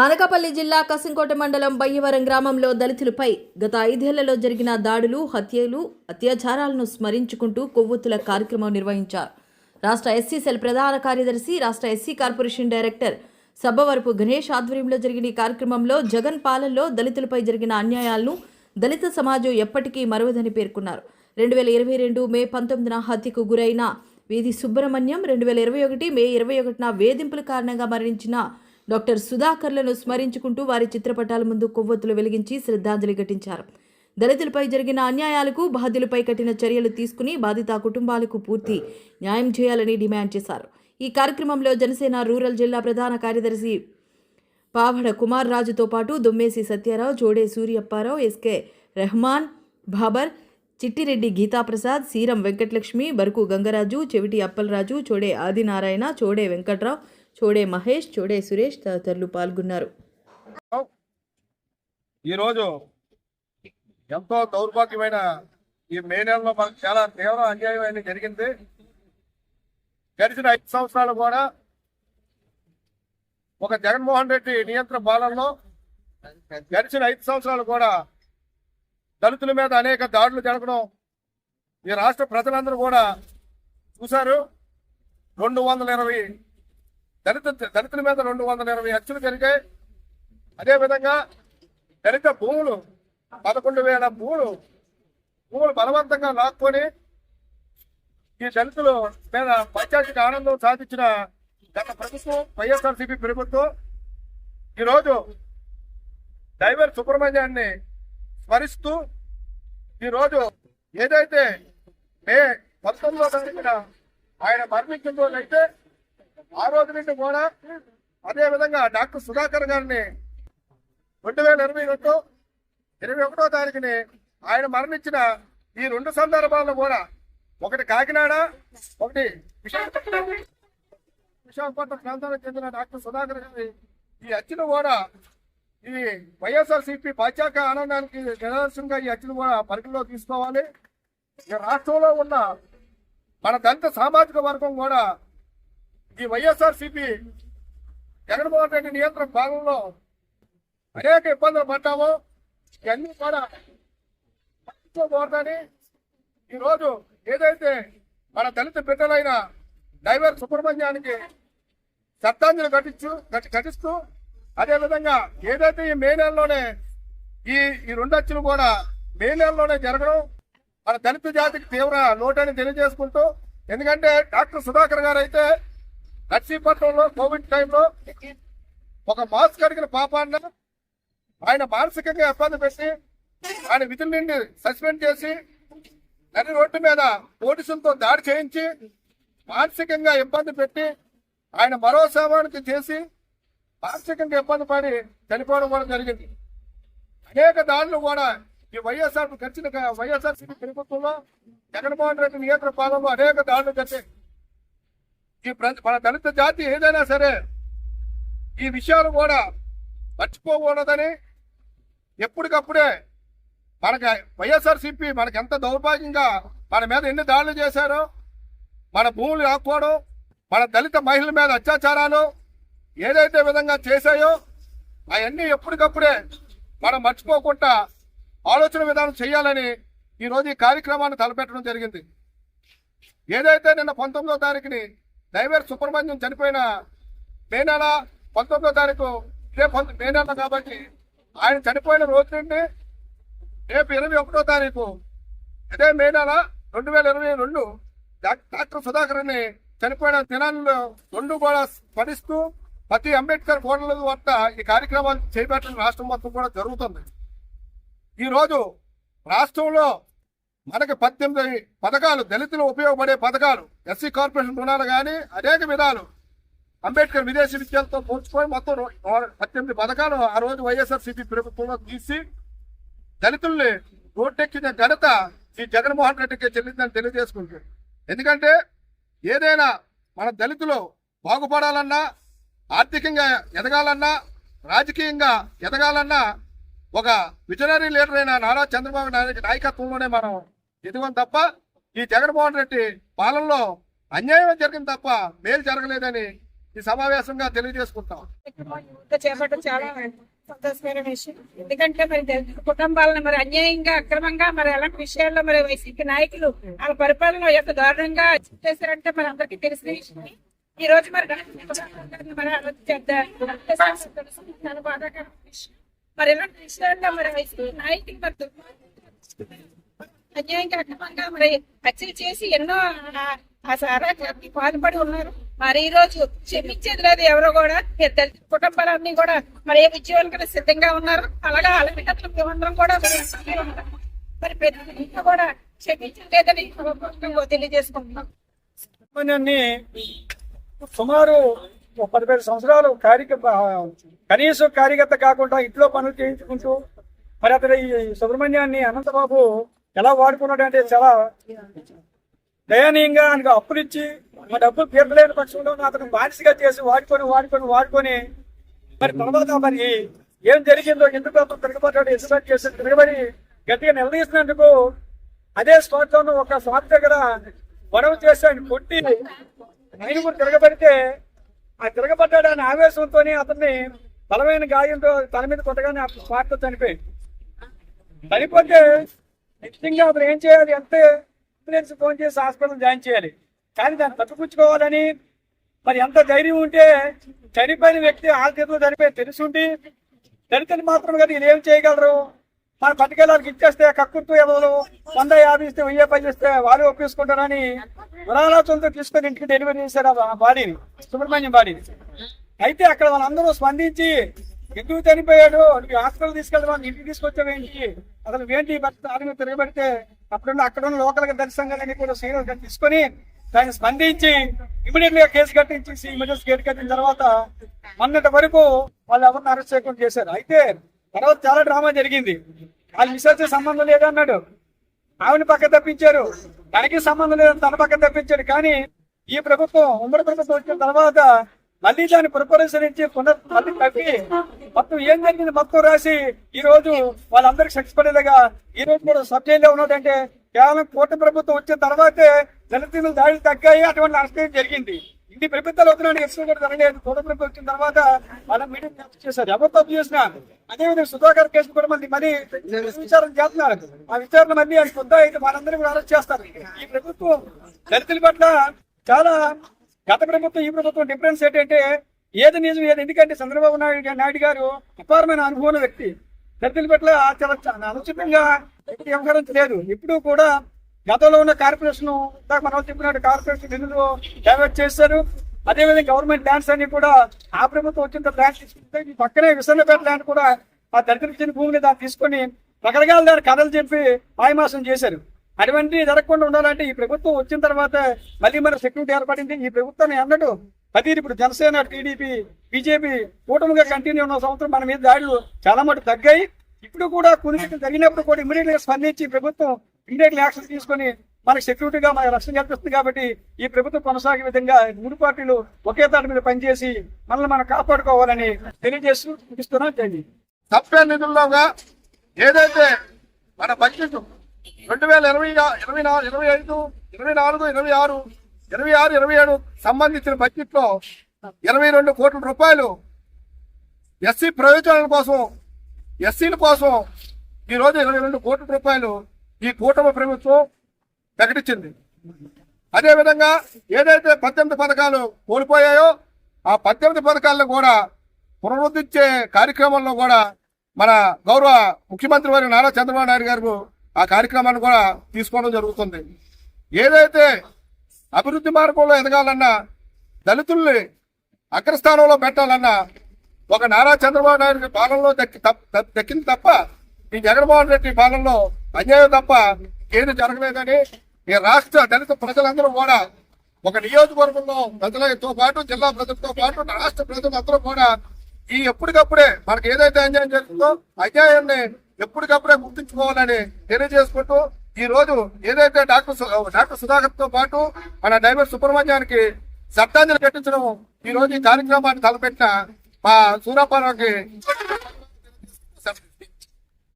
అనకాపల్లి జిల్లా కసింకోట మండలం బయ్యవరం గ్రామంలో దళితులపై గత 5 ఏళ్లలో జరిగిన దాడులు, హత్యలు, అత్యాచారాలను స్మరించుకుంటూ కొవ్వొత్తుల కార్యక్రమం నిర్వహించారు. రాష్ట్ర ఎస్సీ సెల్ ప్రధాన కార్యదర్శి, రాష్ట్ర SC corporation director Sabbavarapu Ganesh ఆధ్వర్యంలో జరిగిన ఈ కార్యక్రమంలో జగన్ పాలనలో దళితులపై జరిగిన అన్యాయాలను దళిత సమాజం ఎప్పటికీ మరువదని పేర్కొన్నారు. 2022 మే 19న హత్యకు గురైన వీధి సుబ్రహ్మణ్యం, 2021 మే 21న వేధింపుల కారణంగా మరణించిన డాక్టర్ సుధాకర్లను స్మరించుకుంటూ వారి చిత్రపటాల ముందు కొవ్వొత్తులు వెలిగించి శ్రద్ధాంజలి ఘటించారు. దళితులపై జరిగిన అన్యాయాలకు బాధ్యులపై కఠిన చర్యలు తీసుకుని బాధిత కుటుంబాలకు పూర్తి న్యాయం చేయాలని డిమాండ్ చేశారు. ఈ కార్యక్రమంలో జనసేన రూరల్ జిల్లా ప్రధాన కార్యదర్శి పావడ కుమార్ రాజుతో పాటు దుమ్మేసి సత్యారావు, జోడే సూర్యప్పారావు, ఎస్కే రెహమాన్, బాబర్, చిట్టిరెడ్డి గీతాప్రసాద్, సీరం వెంకటలక్ష్మి, బరుకు గంగరాజు, చెవిటి అప్పలరాజు, చోడే ఆదినారాయణ, చోడే వెంకట్రావు, చోడే మహేష్, చోడే సురేష్ తదితరులు పాల్గొన్నారు. ఈరోజు ఎంతో దౌర్భాగ్యమైన ఈ మే నెలలో మనకు చాలా తీవ్ర అన్యాయం అనేది జరిగింది. గడిచిన 5 సంవత్సరాలు కూడా ఒక జగన్మోహన్ రెడ్డి నియంత్రణ పాలనలో గడిచిన 5 సంవత్సరాలు కూడా దళితుల మీద అనేక దాడులు జరగడం ఈ రాష్ట్ర ప్రజలందరూ కూడా చూశారు. 220 దళితుల మీద 220 హత్యలు జరిగాయి. అదేవిధంగా దళిత భూములు 11,000 భూములు బలవంతంగా లాక్కొని ఈ దళితుల మీద పైచాచిక ఆనందం సాధించిన గత ప్రభుత్వం వైఎస్ఆర్సీపీ ప్రభుత్వం ఈరోజు డైవర్ సుబ్రహ్మణ్యాన్ని స్మరిస్తూ ఈరోజు ఏదైతే మే 19వ తారీఖున ఆయన మరణించిన రోజైతే ఆ రోజు నుండి కూడా అదేవిధంగా డాక్టర్ సుధాకర్ గారిని 2021వ తారీఖుని ఆయన మరణించిన ఈ 2 సందర్భాల్లో కూడా ఒకటి కాకినాడ, ఒకటి విశాఖపట్నం ప్రాంతానికి చెందిన డాక్టర్ సుధాకర్ గారి ఈ హత్యలు కూడా ఈ వైఎస్ఆర్సీపీ పాశ్చాక ఆనందానికి నిదర్శనంగా ఈ హత్యలు కూడా పరిగణలో తీసుకోవాలి. ఈ రాష్ట్రంలో ఉన్న మన దళిత సామాజిక వర్గం కూడా ఈ వైఎస్ఆర్సీపీ జగన్మోహన్ రెడ్డి నియంత్రణ భాగంలో అనేక ఇబ్బందులు పడ్డాము. ఇవన్నీ కూడా పట్టించుకోకూడదని ఈరోజు ఏదైతే మన దళిత బిడ్డలైన డైవర్ సుబ్రహ్మణ్యానికి శ్రద్ధాంజలి ఘటిస్తూ అదేవిధంగా ఏదైతే ఈ మే నెలలోనే ఈ 2 హత్యలు కూడా మే నెలలోనే జరగడం మన దళిత జాతికి తీవ్ర లోటని తెలియజేసుకుంటూ, ఎందుకంటే డాక్టర్ సుధాకర్ గారు అయితే నర్సీపట్నంలో కోవిడ్ టైంలో ఒక మాస్క్ అడిగిన పాపాన్ని ఆయన మానసికంగా ఇబ్బంది పెట్టి ఆయన విధుల నుండి సస్పెండ్ చేసి నడి రోడ్డు మీద పోలీసులతో దాడి చేయించి మానసికంగా ఇబ్బంది పెట్టి ఆయన మరో సేవానికి చేసి మానసికంగా ఇబ్బంది పడి చనిపోవడం కూడా జరిగింది. అనేక దాడులు కూడా ఈ వైఎస్ఆర్సీపీ ప్రభుత్వంలో జగన్మోహన్ రెడ్డి నియంత్రణ పాలనలో అనేక దాడులు జరిగాయి. మన దళిత జాతి ఏదైనా సరే ఈ విషయాలు కూడా మర్చిపోకూడదని ఎప్పటికప్పుడే మనకి వైఎస్ఆర్సీపీ మనకి ఎంత దౌర్భాగ్యంగా మన మీద ఎన్ని దాడులు చేశారో, మన భూములు ఆపుకోవడం, మన దళిత మహిళల మీద అత్యాచారాలు ఏదైతే విధంగా చేశాయో అవన్నీ ఎప్పటికప్పుడే మనం మర్చిపోకుండా ఆలోచన విధానం చేయాలని ఈరోజు ఈ కార్యక్రమాన్ని తలపెట్టడం జరిగింది. ఏదైతే నిన్న 19వ తారీఖుని డైవర్ సుబ్రహ్మణ్యం చనిపోయిన మే నెల 19వ తారీఖు ఇదే మే నెల కాబట్టి ఆయన చనిపోయిన రోజు నుండి రేపు 21వ తారీఖు అదే మే నెల 2022 డాక్టర్ సుధాకర్ ని చనిపోయిన దినాల్లో 2 కూడా స్మరిస్తూ ప్రతి అంబేద్కర్ కోడల వద్ద ఈ కార్యక్రమాలు చేపట్టడం రాష్ట్రం మొత్తం కూడా జరుగుతుంది. ఈరోజు రాష్ట్రంలో మనకి 18 పథకాలు, దళితులు ఉపయోగపడే పథకాలు, ఎస్సీ కార్పొరేషన్ రుణాలు కానీ అనేక విధాలు అంబేద్కర్ విదేశీ విద్యలతో పోల్చుకొని మొత్తం 18 పథకాలు ఆ రోజు వైఎస్ఆర్సీపీ ప్రభుత్వంలో తీసి దళితుల్ని రోడ్డెక్కిన ఘనత ఈ జగన్మోహన్ రెడ్డికి చెల్లిందని తెలియజేసుకుంటుంది. ఎందుకంటే ఏదైనా మన దళితులు బాగుపడాలన్నా, ఆర్థికంగా ఎదగాలన్నా, రాజకీయంగా ఎదగాలన్నా ఒక విజనరీ లీడర్ అయిన నారా చంద్రబాబు నాయుడు నాయకత్వంలోనే మనం ఎదగం తప్ప ఈ జగన్మోహన్ రెడ్డి పాలనలో అన్యాయం జరిగింది తప్ప మేలు జరగలేదని ఈ సమావేశంగా తెలియజేసుకుంటాం. చేపట్టడం చాలా సంతోషమైన విషయం. ఎందుకంటే మరి కుటుంబాలను మరి అన్యాయంగా అక్రమంగా మరి అలాంటి విషయాల్లో మరి వైసీపీ నాయకులు వాళ్ళ పరిపాలన యొక్క దారుణంగా చేశారంటే మరి అందరికీ తెలిసిన విషయం. ఈ రోజు మరి మరి చాలా బాధాకరమైన విషయం. మరి ఇలాంటి విషయాల్లో మరి వైసీపీ నాయకులు మరి అన్యాయంగా అక్రమంగా మరి హత్యలు చేసి ఎన్నో ఆ సారాకి బాధపడి ఉన్నారు. మరి ఈ రోజు క్షమించేది లేదు ఎవరో కూడా. కుటుంబాలన్నీ కూడా మరి ఏ ఉద్యోగాలు సిద్ధంగా ఉన్నారు. అలాగే అలవిటట్లు మేమందరం కూడా మరి ప్రతి కూడా క్షమించేది లేదని తెలియజేసుకుంటున్నాం. సుమారు 15 సంవత్సరాలు కనీసం కార్యకర్త కాకుండా ఇంట్లో పనులు చేయించుకుంటూ మరి అతను ఈ సుబ్రహ్మణ్యాన్ని అనంతబాబు ఎలా వాడుకున్నాడు అంటే చాలా దయనీయంగా ఆయనకు అప్పులు ఇచ్చి ఆ డబ్బులు తీర్చలేని పక్షంలో అతను బానిసగా చేసి వాడుకొని మరి తర్వాత మరి ఏం జరిగిందో ఎందుకు అతను తిరగబడ్డాడు ఎస్టిమేట్ చేసి తిరగబడి గట్టిగా నిలదీసినందుకు అదే స్పాట్ లోను ఒక స్వామి దగ్గర గొడవ చేసి ఆయన కొట్టి ఆయన కూడా తిరగబడితే ఆ తిరగబడ్డాడు అనే ఆవేశంతో అతన్ని బలమైన గాయంతో తల మీద కొట్టగానే ఆ స్పాట్ తో చనిపోతే నిశ్చితంగా అతను ఏం చేయాలి అంటే అంబులెన్స్ ఫోన్ చేసి హాస్పిటల్ జాయిన్ చేయాలి. కానీ దాన్ని తప్పిపుచ్చుకోవాలని మరి ఎంత ధైర్యం ఉంటే చనిపోయిన వ్యక్తి వాళ్ళ చేతిలో చనిపోయి తెలుసుండి దళితులు మాత్రం కదా వీళ్ళు ఏం చేయగలరు, మన పట్టుకెళ్ళాలకు ఇచ్చేస్తే కక్కుర్తూ ఎవరు 150 ఇస్తే 1000 ఇస్తే వాళ్ళు ఒప్పేసుకుంటారని పురాలోచనతో తీసుకొని ఇంటికి డెలివరీ చేశారు ఆ బాడీని, సుబ్రహ్మణ్యం బాడీని. అయితే అక్కడ వాళ్ళందరూ స్పందించి ఎందుకు చనిపోయాడు హాస్పిటల్ తీసుకెళ్ళి ఇంటికి తీసుకొచ్చావేంటి అసలు ఏంటి ఆమె తిరగబడితే అక్కడున్న లోకల్ దర్శనంగానే కూడా సీరియస్ గా తీసుకొని దాన్ని స్పందించి ఇమీడియట్ గా కేసు కట్టించేసి ఇమీడియట్ కేసు కట్టిన తర్వాత మొన్నటి వరకు వాళ్ళు ఎవరిని అరెస్ట్ చేయకుండా చేశారు. అయితే తర్వాత చాలా డ్రామా జరిగింది. వాళ్ళు విశ్వాస సంబంధం లేదన్నాడు, ఆవిడ పక్క తప్పించారు, తనకి సంబంధం లేదని తన పక్క తప్పించాడు. కానీ ఈ ప్రభుత్వం ఉమ్మడి ప్రభుత్వం వచ్చిన తర్వాత మళ్ళీ దాన్ని పురపరిశీలించి మళ్ళీ తప్పి మొత్తం ఏం జరిగింది మొత్తం రాసి ఈ రోజు వాళ్ళందరికీ శిక్ష పడేలాగా ఈ రోజు కూడా సబ్ జైల్లో ఉన్నదంటే కేవలం కూటమి ప్రభుత్వం వచ్చిన తర్వాతే దళితులు దాడులు తగ్గాయి, అటువంటి నష్టం జరిగింది. ఇన్ని ప్రభుత్వాలు అవుతున్నాడు ఎక్స్ట్రా కూడా జరగలేదు. కూటమి ప్రభుత్వం వచ్చిన తర్వాత వాళ్ళ మీడియం చేశారు, ఎవరు తప్పు చేసినా. అదేవిధంగా సుధాకర్ కేసు కూడా మళ్ళీ విచారణ చేస్తున్నారు. ఆ విచారణ మళ్ళీ కొత్త అయితే వాళ్ళందరూ కూడా అరెస్ట్ చేస్తారు. ఈ ప్రభుత్వం దళితుల పట్ల చాలా గత ప్రభుత్వం ఈ ప్రభుత్వం డిఫరెన్స్ ఏంటంటే ఏది నిజం ఏది, ఎందుకంటే చంద్రబాబు నాయుడు గారు అపారమైన అనుభవం వ్యక్తి. దళితుల పట్ల చాలా అనుచితంగా వ్యవహరించలేదు. ఇప్పుడు కూడా గతంలో ఉన్న కార్పొరేషన్ మనం చెప్పినట్టు కార్పొరేషన్ నిధులు డైవర్ట్ చేశారు. అదేవిధంగా గవర్నమెంట్ ల్యాండ్స్ అన్ని కూడా ఆ ప్రభుత్వం వచ్చిన ల్యాండ్ తీసుకుంటే ఈ పక్కనే విసన్నపేట ల్యాండ్ కూడా ఆ దళితులకు ఇచ్చిన భూమిని దాన్ని తీసుకొని రకరకాల దాని కథలు చెప్పి మాయమాసం చేశారు. అటువంటి జరగకుండా ఉండాలంటే ఈ ప్రభుత్వం వచ్చిన తర్వాత మళ్ళీ మన సెక్యూరిటీ ఏర్పడింది. ఈ ప్రభుత్వాన్ని అన్నట్టు ప్రతి ఇప్పుడు జనసేన, టీడీపీ, బీజేపీ కూటమిగా కంటిన్యూ ఉన్న సంవత్సరం మన మీద దాడులు చాలా మటు తగ్గాయి. ఇప్పుడు కూడా కొన్ని జరిగినప్పుడు కూడా ఇమీడియట్ గా స్పందించి ప్రభుత్వం ఇమీడియట్ యాక్షన్ తీసుకొని మనకు సెక్యూరిటీగా మనకు రక్షణ కల్పిస్తుంది. కాబట్టి ఈ ప్రభుత్వం కొనసాగే విధంగా 3 పార్టీలు ఒకే తాటి మీద పనిచేసి మనల్ని మనం కాపాడుకోవాలని తెలియజేస్తూ ఇస్తున్నాం. తప్పే నిధుల్లోగా ఏదైతే మన బడ్జెట్ 2024, 26, 27 సంబంధించిన బడ్జెట్ లో 22 కోట్ల రూపాయలు ఎస్సీ ప్రయోజనాల కోసం, ఎస్సీల కోసం ఈ రోజు 22 కోట్ల రూపాయలు ఈ కూటమి ప్రభుత్వం ప్రకటించింది. అదేవిధంగా ఏదైతే 18 పథకాలు కోల్పోయాయో ఆ 18 పథకాలను కూడా పునరుద్ధరించే కార్యక్రమంలో కూడా మన గౌరవ ముఖ్యమంత్రి వారి నారా చంద్రబాబు నాయుడు గారు ఆ కార్యక్రమాన్ని కూడా తీసుకోవడం జరుగుతుంది. ఏదైతే అభివృద్ధి మార్గంలో ఎదగాలన్నా, దళితుల్ని అగ్రస్థానంలో పెట్టాలన్నా ఒక నారా చంద్రబాబు నాయుడు పాలనలో దక్కింది తప్ప ఈ జగన్మోహన్ రెడ్డి పాలనలో అన్యాయం తప్ప ఏది జరగలేదని ఈ రాష్ట్ర దళిత ప్రజలందరూ కూడా ఒక నియోజకవర్గంలో ప్రజలతో పాటు, జిల్లా ప్రజలతో పాటు రాష్ట్ర ప్రజలందరూ కూడా ఈ ఎప్పటికప్పుడే మనకి ఏదైతే అన్యాయం జరుగుతుందో అన్యాయాన్ని ఎప్పటికప్పుడే గుర్తించుకోవాలని తెలియజేసుకుంటూ ఈ రోజు ఏదైతే డాక్టర్ సుధాకర్ తో పాటు మన డ్రైవర్ సుబ్రహ్మణ్యానికి శ్రద్ధాంజలి ఘటించడం ఈ రోజు ఈ కార్యక్రమాన్ని తలపెట్టిన మా సూరాపారావుకి